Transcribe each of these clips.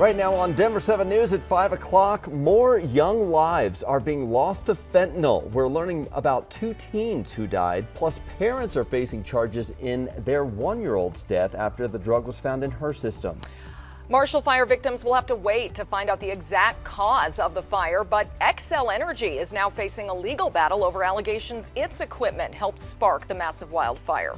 Right now on Denver 7 News at 5 o'clock, more young lives are being lost to fentanyl. We're learning about 2 teens who died, plus parents are facing charges in their 1-year-old's death after the drug was found in her system. Marshall Fire victims will have to wait to find out the exact cause of the fire, but Xcel Energy is now facing a legal battle over allegations its equipment helped spark the massive wildfire.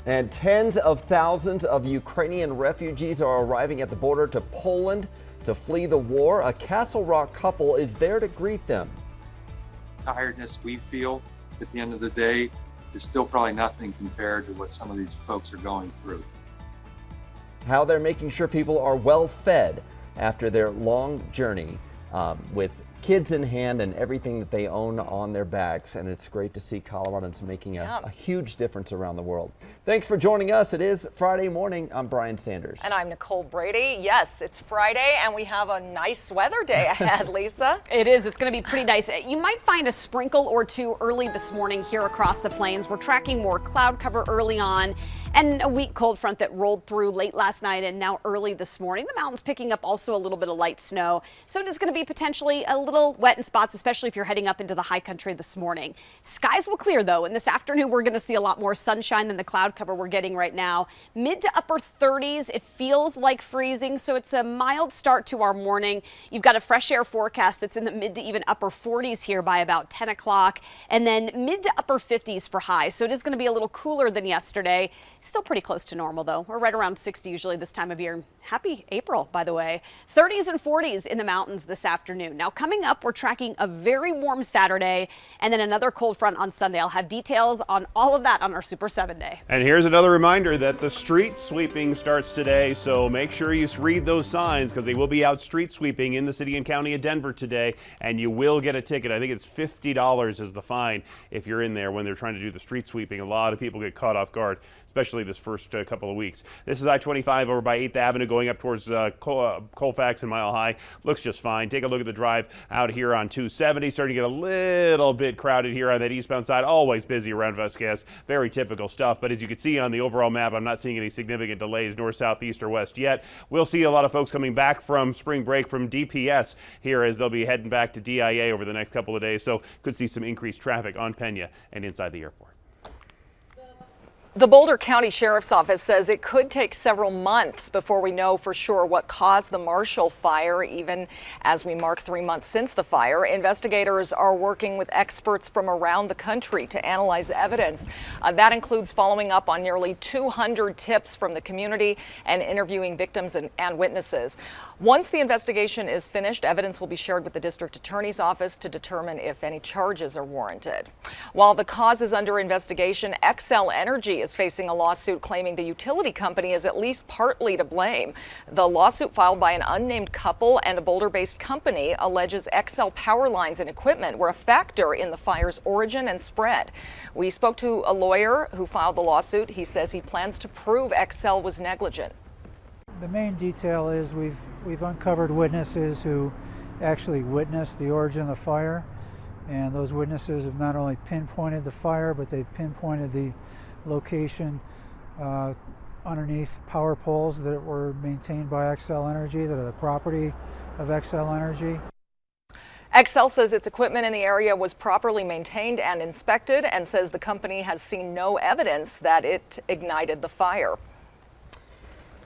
And tens of thousands of Ukrainian refugees are arriving at the border to Poland to flee the war. A Castle Rock couple is there to greet them. Tiredness we feel at the end of the day is still probably nothing compared to what some of these folks are going through. How they're making sure people are well fed after their long journey with kids in hand and everything that they own on their backs. And it's great to see Coloradans making a huge difference around the world. Thanks for joining us. It is Friday morning. I'm Brian Sanders. And I'm Nicole Brady. Yes, it's Friday and we have a nice weather day ahead, Lisa. It is. It's going to be pretty nice. You might find a sprinkle or two early this morning here across the plains. We're tracking more cloud cover early on and a weak cold front that rolled through late last night and now early this morning. The mountains picking up also a little bit of light snow. So it is going to be potentially a little wet in spots, especially if you're heading up into the high country this morning. Skies will clear though, and this afternoon we're going to see a lot more sunshine than the cloud cover we're getting right now. Mid to upper 30s. It feels like freezing, so it's a mild start to our morning. You've got a fresh air forecast that's in the mid to even upper 40s here by about 10 o'clock, and then mid to upper 50s for highs. So it is going to be a little cooler than yesterday. Still pretty close to normal though. We're right around 60 usually this time of year. Happy April, by the way. 30s and 40s in the mountains this afternoon. Now coming up, we're tracking a very warm Saturday and then another cold front on Sunday. I'll have details on all of that on our Super 7 Day. And here's another reminder that the street sweeping starts today, so make sure you read those signs because they will be out street sweeping in the city and county of Denver today, and you will get a ticket. I think it's $50 is the fine if you're in there when they're trying to do the street sweeping. A lot of people get caught off guard, especially this first couple of weeks. This is I-25 over by 8th Avenue going up towards Colfax and Mile High. Looks just fine. Take a look at the drive out here on 270. Starting to get a little bit crowded here on that eastbound side. Always busy around Vasquez. Very typical stuff. But as you can see on the overall map, I'm not seeing any significant delays north, south, east, or west yet. We'll see a lot of folks coming back from spring break from DPS here as they'll be heading back to DIA over the next couple of days. So could see some increased traffic on Pena and inside the airport. The Boulder County Sheriff's Office says it could take several months before we know for sure what caused the Marshall fire, even as we mark 3 months since the fire. Investigators are working with experts from around the country to analyze evidence. That includes following up on nearly 200 tips from the community and interviewing victims and witnesses. Once the investigation is finished, evidence will be shared with the district attorney's office to determine if any charges are warranted. While the cause is under investigation, Xcel Energy is facing a lawsuit claiming the utility company is at least partly to blame. The lawsuit filed by an unnamed couple and a Boulder-based company alleges Xcel power lines and equipment were a factor in the fire's origin and spread. We spoke to a lawyer who filed the lawsuit. He says he plans to prove Xcel was negligent. The main detail is we've uncovered witnesses who actually witnessed the origin of the fire, and those witnesses have not only pinpointed the fire, but they've pinpointed the location underneath power poles that were maintained by Xcel Energy, that are the property of Xcel Energy. Xcel says its equipment in the area was properly maintained and inspected, and says the company has seen no evidence that it ignited the fire.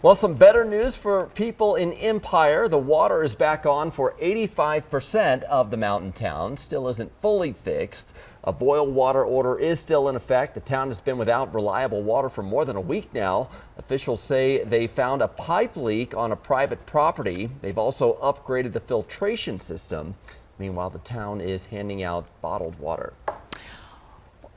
Well, some better news for people in Empire. The water is back on for 85% of the mountain town. Still isn't fully fixed. A boil water order is still in effect. The town has been without reliable water for more than a week now. Officials say they found a pipe leak on a private property. They've also upgraded the filtration system. Meanwhile, the town is handing out bottled water.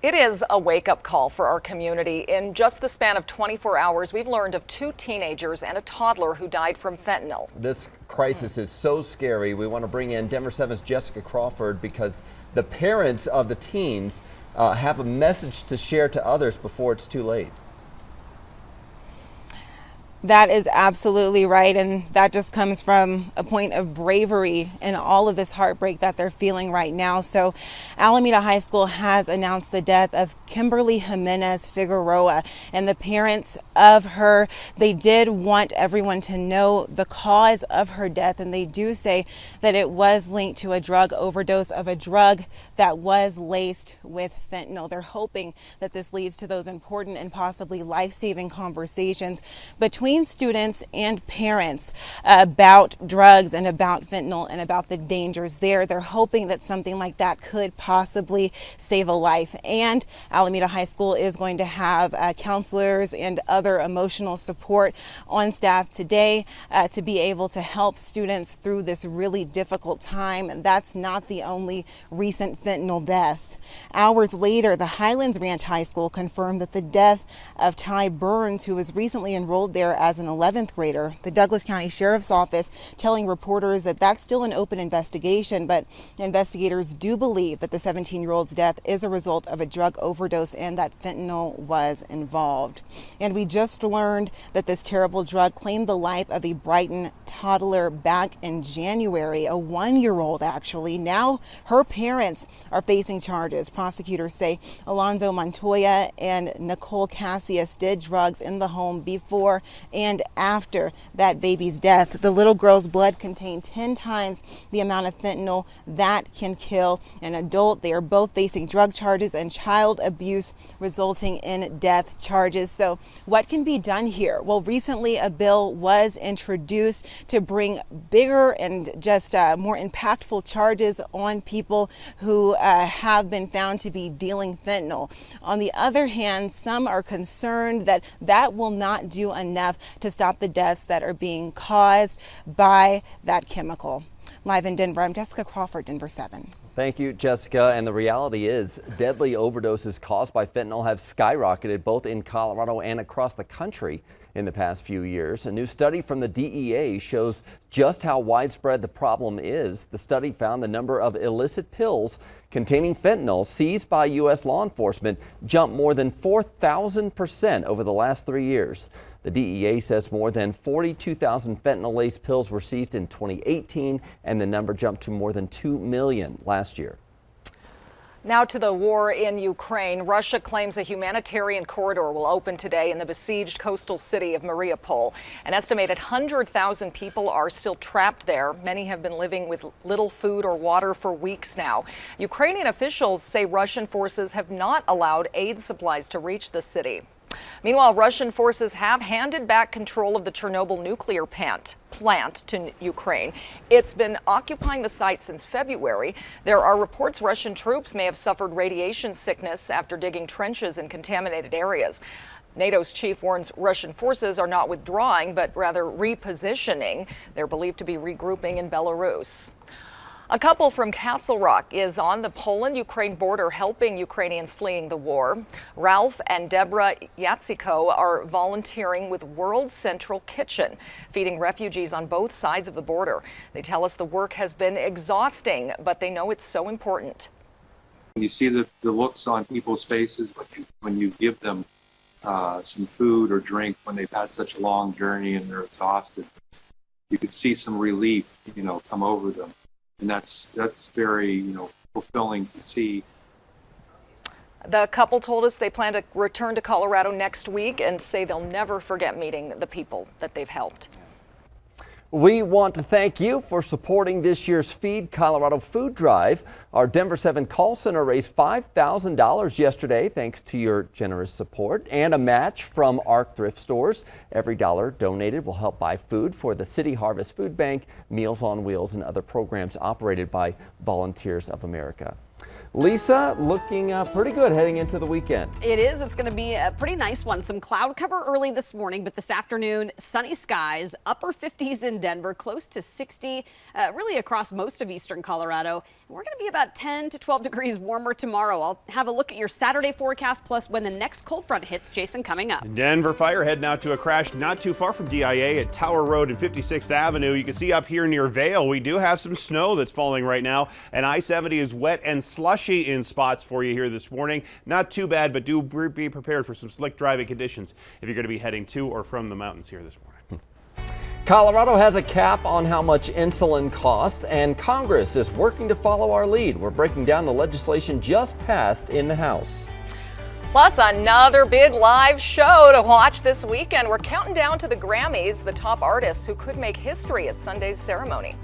It is a wake-up call for our community. In just the span of 24 hours, we've learned of 2 teenagers and a toddler who died from fentanyl. This crisis is so scary. We want to bring in Denver 7's Jessica Crawford because the parents of the teens have a message to share to others before it's too late. That is absolutely right, and that just comes from a point of bravery and all of this heartbreak that they're feeling right now. So Alameda High School has announced the death of Kimberly Jimenez Figueroa, and the parents of her, they did want everyone to know the cause of her death, and they do say that it was linked to a drug overdose of a drug that was laced with fentanyl. They're hoping that this leads to those important and possibly life-saving conversations between students and parents about drugs and about fentanyl and about the dangers there. They're hoping that something like that could possibly save a life. And Alameda High School is going to have counselors and other emotional support on staff today to be able to help students through this really difficult time. And that's not the only recent fentanyl death. Hours later, the Highlands Ranch High School confirmed that the death of Ty Burns, who was recently enrolled there as an 11th grader. The Douglas County Sheriff's Office telling reporters that that's still an open investigation, but investigators do believe that the 17-year-old's death is a result of a drug overdose and that fentanyl was involved. And we just learned that this terrible drug claimed the life of a Brighton toddler back in January, a 1-year-old actually. Now her parents are facing charges. Prosecutors say Alonzo Montoya and Nicole Cassius did drugs in the home before and after that baby's death. The little girl's blood contained 10 times the amount of fentanyl that can kill an adult. They are both facing drug charges and child abuse resulting in death charges. So what can be done here? Well, recently a bill was introduced to bring bigger and just more impactful charges on people who have been found to be dealing fentanyl. On the other hand, some are concerned that that will not do enough to stop the deaths that are being caused by that chemical. Live in Denver, I'm Jessica Crawford, Denver 7. Thank you, Jessica. And the reality is deadly overdoses caused by fentanyl have skyrocketed both in Colorado and across the country in the past few years. A new study from the DEA shows just how widespread the problem is. The study found the number of illicit pills containing fentanyl seized by U.S. law enforcement jumped more than 4,000% over the last 3 years. The DEA says more than 42,000 fentanyl-laced pills were seized in 2018, and the number jumped to more than 2 million last year. Now to the war in Ukraine. Russia claims a humanitarian corridor will open today in the besieged coastal city of Mariupol. An estimated 100,000 people are still trapped there. Many have been living with little food or water for weeks now. Ukrainian officials say Russian forces have not allowed aid supplies to reach the city. Meanwhile, Russian forces have handed back control of the Chernobyl nuclear plant to Ukraine. It's been occupying the site since February. There are reports Russian troops may have suffered radiation sickness after digging trenches in contaminated areas. NATO's chief warns Russian forces are not withdrawing, but rather repositioning. They're believed to be regrouping in Belarus. A couple from Castle Rock is on the Poland-Ukraine border helping Ukrainians fleeing the war. Ralph and Deborah Yatsiko are volunteering with World Central Kitchen, feeding refugees on both sides of the border. They tell us the work has been exhausting, but they know it's so important. You see the looks on people's faces when you give them some food or drink when they've had such a long journey and they're exhausted. You could see some relief, come over them. And that's very, fulfilling to see. The couple told us they plan to return to Colorado next week and say they'll never forget meeting the people that they've helped. We want to thank you for supporting this year's Feed Colorado food drive. Our Denver 7 call center raised $5,000 yesterday thanks to your generous support and a match from ARC thrift stores. Every dollar donated will help buy food for the City Harvest Food Bank, Meals on Wheels, and other programs operated by Volunteers of America. Lisa, looking pretty good heading into the weekend. It is. It's going to be a pretty nice one. Some cloud cover early this morning, but this afternoon, sunny skies, upper 50s in Denver, close to 60, really across most of eastern Colorado. And we're going to be about 10 to 12 degrees warmer tomorrow. I'll have a look at your Saturday forecast, plus when the next cold front hits. Jason, coming up. Denver fire heading out to a crash not too far from DIA at Tower Road and 56th Avenue. You can see up here near Vale, we do have some snow that's falling right now, and I-70 is wet and slushy in spots for you here this morning. Not too bad, but do be prepared for some slick driving conditions if you're going to be heading to or from the mountains here this morning. Colorado has a cap on how much insulin costs, and Congress is working to follow our lead. We're breaking down the legislation just passed in the House. Plus, another big live show to watch this weekend. We're counting down to the Grammys, the top artists who could make history at Sunday's ceremony.